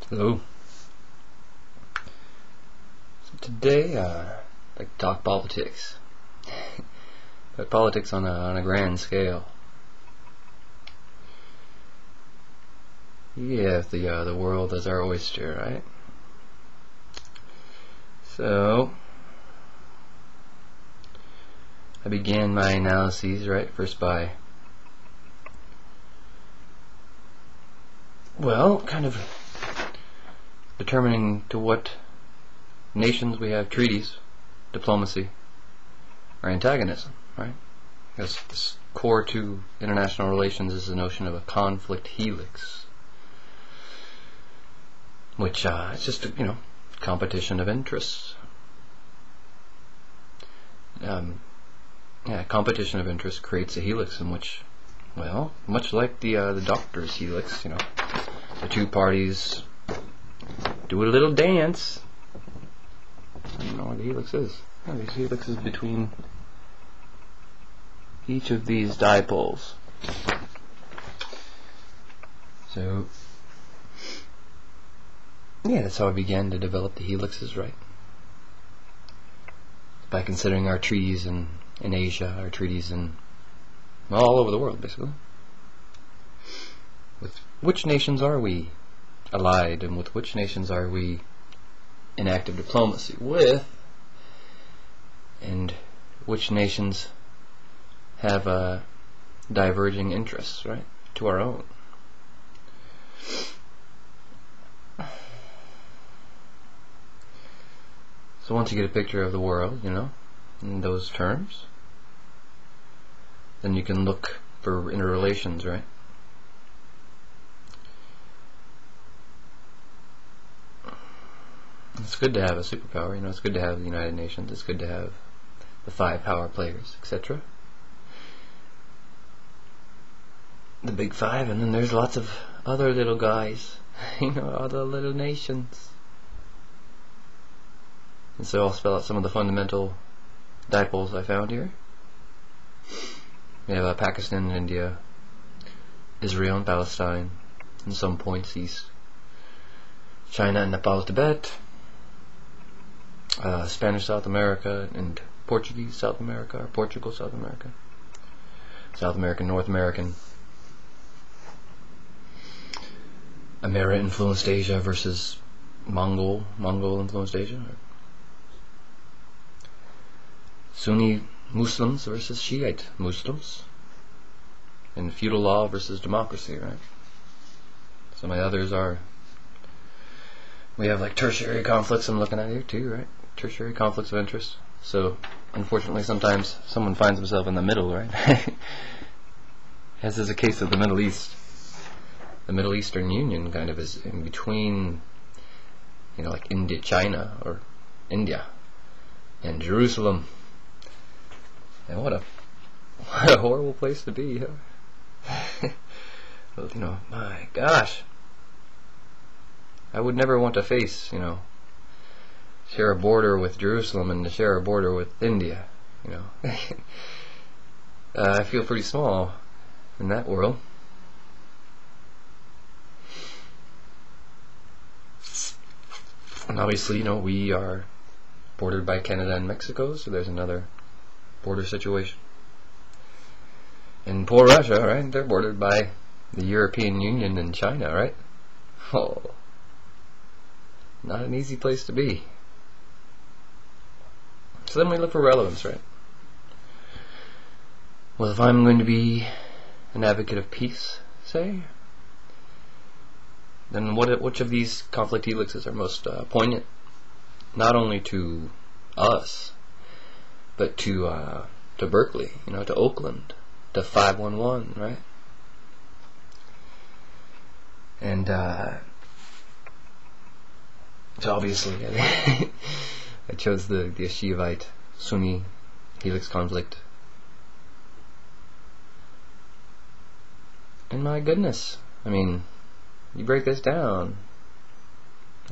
Hello. So today, I'd like to talk politics, but politics on a grand scale. Yeah, the world is our oyster, right? So I began my analyses, right, first by, well, kind of determining to what nations we have treaties, diplomacy, or antagonism, right? Because this core to international relations is the notion of a conflict helix, which it's just competition of interests. Competition of interest creates a helix in which, well, much like the doctor's helix, the two parties do a little dance. I don't know what the helix is. There's helixes between each of these dipoles. So, yeah, that's how I began to develop the helixes, right? By considering our treaties in Asia, our treaties all over the world, basically. With which nations are we allied, and with which nations are we in active diplomacy with, and which nations have diverging interests, right, to our own. So once you get a picture of the world, in those terms, then you can look for interrelations, right? It's good to have a superpower, it's good to have the United Nations, it's good to have the 5 power players, etc. The big 5, and then there's lots of other little guys, other little nations. And so I'll spell out some of the fundamental dipoles I found here. We have Pakistan and India, Israel and Palestine, and some points east, China and Nepal, Tibet, Spanish South America and Portuguese South America, or Portugal South America, South American, North American, Amerinfluenced Asia versus Mongol influenced Asia, Sunni Muslims versus Shiite Muslims, and feudal law versus democracy, right? Some of the others are, we have like tertiary conflicts I'm looking at here too, right? Tertiary conflicts of interest. So unfortunately sometimes someone finds himself in the middle, right? As is the case of the Middle East. The Middle Eastern Union kind of is in between, like India, China, or India and Jerusalem. And what a horrible place to be, huh? Well, my gosh, I would never want to face, share a border with Jerusalem and to share a border with India, I feel pretty small in that world. And obviously, we are bordered by Canada and Mexico, so there's another border situation. And poor Russia, right? They're bordered by the European Union and China, right? Oh, not an easy place to be. So then we look for relevance, right? Well, if I'm going to be an advocate of peace, say, then which of these conflict helixes are most poignant, not only to us, but to Berkeley, to Oakland, to 511, right? And so obviously I chose the Shiite Sunni helix conflict. And my goodness, you break this down,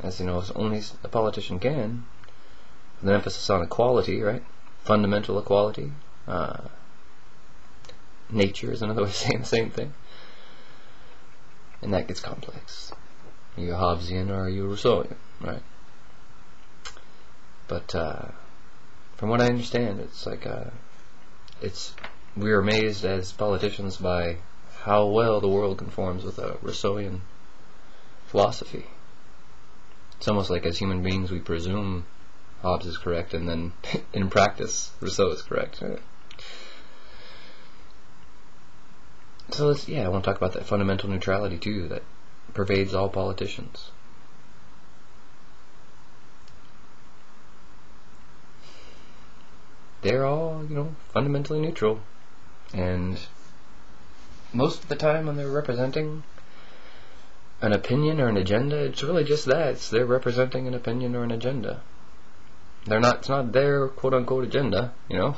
as as only a politician can, with an emphasis on equality, right? Fundamental equality. Nature is another way of saying the same thing. And that gets complex. Are you a Hobbesian or are you a Rousseauian, right? But from what I understand, it's like we're amazed as politicians by how well the world conforms with a Rousseauian philosophy. It's almost like as human beings we presume Hobbes is correct, and then in practice Rousseau is correct. Right? So I want to talk about that fundamental neutrality too that pervades all politicians. They're all, fundamentally neutral, and most of the time when they're representing an opinion or an agenda, it's really just that. They're representing an opinion or an agenda. It's not their quote-unquote agenda, You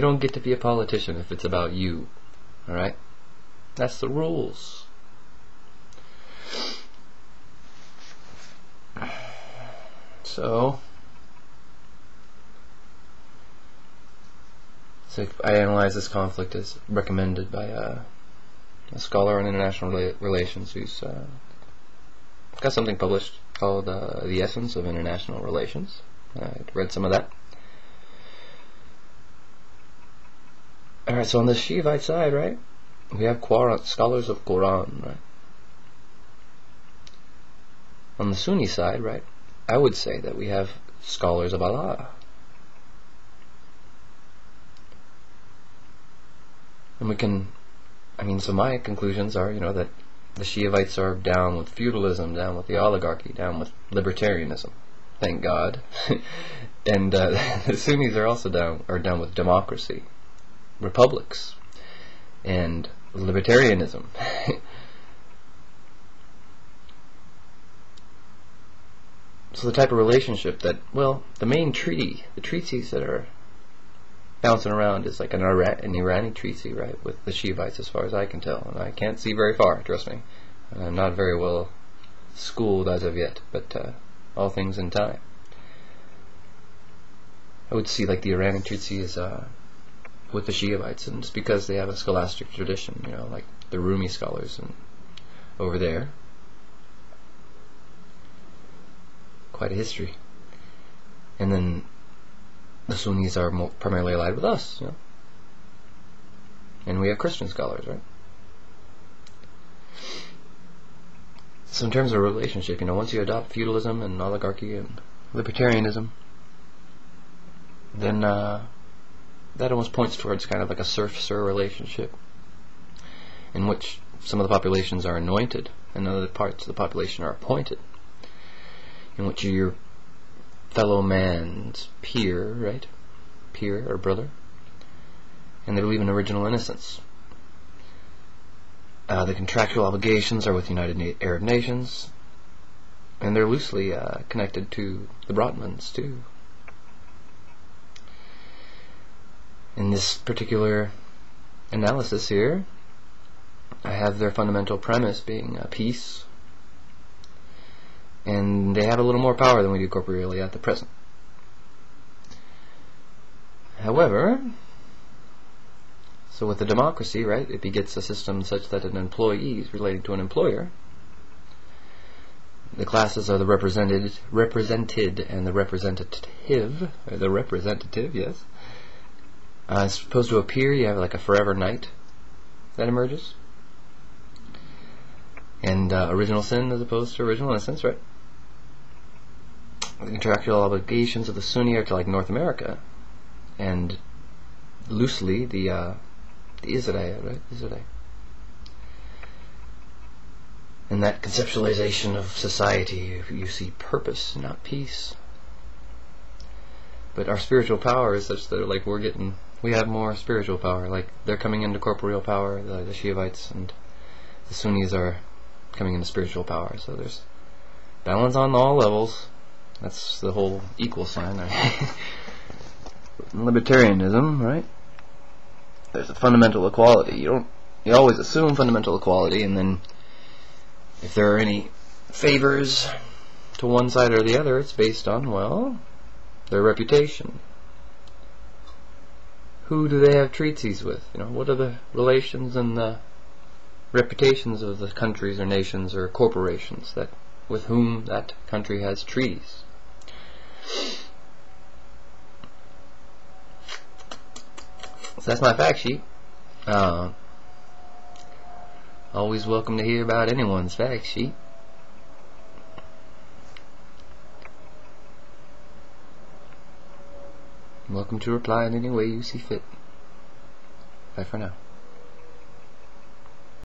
don't get to be a politician if it's about you, alright? That's the rules. So I analyze this conflict as recommended by a scholar on international relations who's got something published called The Essence of International Relations. I read some of that. Alright, so on the Shiite side, right, we have scholars of Quran, right? On the Sunni side, right, I would say that we have scholars of Allah. And so my conclusions are, that the Shiites are down with feudalism, down with the oligarchy, down with libertarianism. Thank God. And the Sunnis are also down with democracy, republics, and libertarianism. So the type of relationship that, the main treaty, the treaties that are bouncing around is like an Iranian treaty, right, with the Shiites as far as I can tell. And I can't see very far, trust me. I'm not very well schooled as of yet, but all things in time. I would see like the Iranian treaty is with the Shiites, and it's because they have a scholastic tradition, like the Rumi scholars and over there. Quite a history. And then the Sunnis are primarily allied with us, and we have Christian scholars, right? So in terms of relationship, once you adopt feudalism and oligarchy and libertarianism, then that almost points towards kind of like a serf-sir relationship, in which some of the populations are anointed and other parts of the population are appointed, in which you're your fellow man's peer, right? Peer or brother. And they believe in original innocence. The contractual obligations are with United Arab Nations, and they're loosely connected to the Brahmins too. In this particular analysis here, I have their fundamental premise being peace, and they have a little more power than we do corporeally at the present. However, so with the democracy, right, it begets a system such that an employee is relating to an employer. The classes are the represented and the representative, or the representative, yes. As opposed to a peer, you have like a forever knight that emerges. And original sin as opposed to original innocence, right? The contractual obligations of the Sunni are to like North America, and loosely the Israel, right? Israel. In that conceptualization of society, you see purpose, not peace. But our spiritual power is such that like we have more spiritual power. Like they're coming into corporeal power, the Shiites, and the Sunnis are coming into spiritual power. So there's balance on all levels. That's the whole equal sign, right? Libertarianism, right? There's a fundamental equality. You always assume fundamental equality, and then if there are any favors to one side or the other, it's based on, their reputation. Who do they have treaties with? What are the relations and the reputations of the countries or nations or corporations that with whom that country has treaties. So that's my fact sheet. Always welcome to hear about anyone's fact sheet. Welcome to reply in any way you see fit. Bye for now.